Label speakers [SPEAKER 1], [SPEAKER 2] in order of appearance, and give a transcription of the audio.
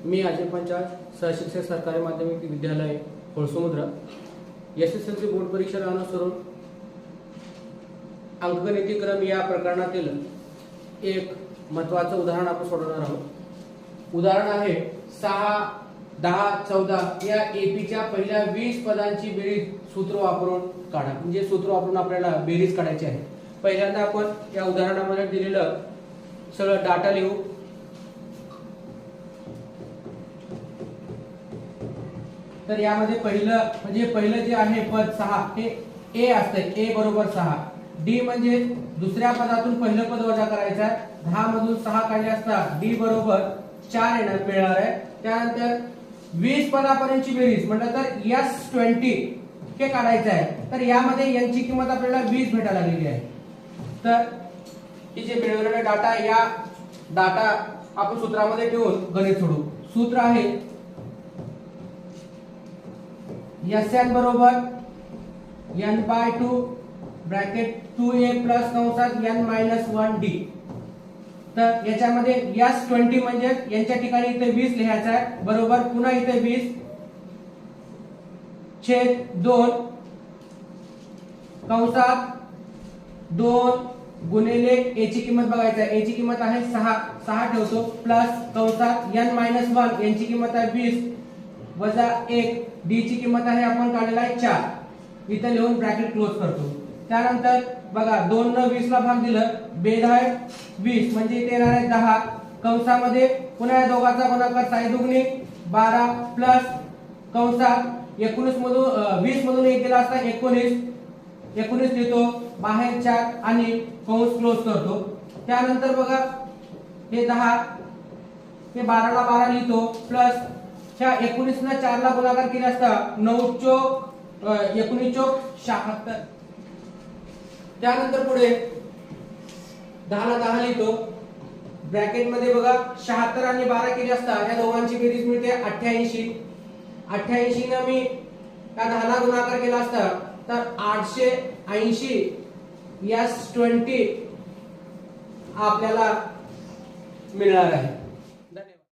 [SPEAKER 1] मी अजय पंचाळ, सहशिक्षक सरकारी माध्यमिक विद्यालय होळसमुद्र, SSLC बोर्ड परीक्षा अनुसरून अंकगणिती क्रम या प्रकरणातील एक महत्त्वाचं उदाहरण आपण सोडवणार आहोत। उदाहरण आहे 6, 10, 14 या एपीच्या पहिल्या 20 पदांची बेरीज सूत्र वापरून काढा। म्हणजे सूत्र वापरून आपल्याला बेरीज काढायची आहे। पहिल्यांदा आपण या उदाहरणामध्ये दिलेलं सगळं डाटा लिहू। तर यामध्ये पहिलं जे आहे पद 6 हे ए असते। ए बरोबर 6। डी म्हणजे दुसऱ्या पदातून पहिलं पद वजा करायचं आहे। 10 मधून 6 काढले असता डी बरोबर 4 येणार मिळणार आहे। त्यानंतर 20 पदापर्यंतची बेरीज म्हटलं तर S20 हे काढायचं आहे। तर यामध्ये यांची किंमत आपल्याला 20 भेटायला लागलेली आहे। तर हे जे मिळवलेला डाटा या डाटा आपण सूत्रामध्ये ठेवून गणित सोडवू। सूत्र आहे Sn बरोबर n/2 ब्रॅकेट 2a प्लस कंसात n-1d। तर याच्यामध्ये S20 म्हणजे यांच्या ठिकाणी इथे 20 लिहायचं आहे बरोबर पुन्हा इथे 20 छेद 2 कंसात 2 गुणिले a ची किंमत बघायची आहे। a ची किंमत आहे 6 ठेवतो प्लस कंसात n-1 यांची किंमत आहे 20 वजा 1 डी ची किंमत आहे आपण काढलेला आहे 4। इथे लिहून ब्रॅकेट क्लोज करतो। त्यानंतर बघा 2 न 20 ला भाग दिलं बेद आहे 20 म्हणजे इथे येणार आहे 10 कंसामध्ये पुन्हा या दोघांचा गुणाकार 6 दुगणी 12 प्लस कंसात 19 मधून 20 मधून 1 गेला असता 19 लिहितो बाहेर 4 आणि कंस क्लोज करतो। त्यानंतर बघा हे 10 हे 12 ला 12 लिहितो प्लस ह्या 19 ने 4 ला गुणाकार केला असता 9 चोक 19 चोक 76। त्यानंतर पुढे 10 ला 10 लिहितो ब्रॅकेट मध्ये बघा 76 आणि 12 केले असता या दोघांची बेरीज मिळते 88। 88 ने मी या 10 ला गुणाकार केला असता तर 880 S20 आपल्याला मिळणार आहे।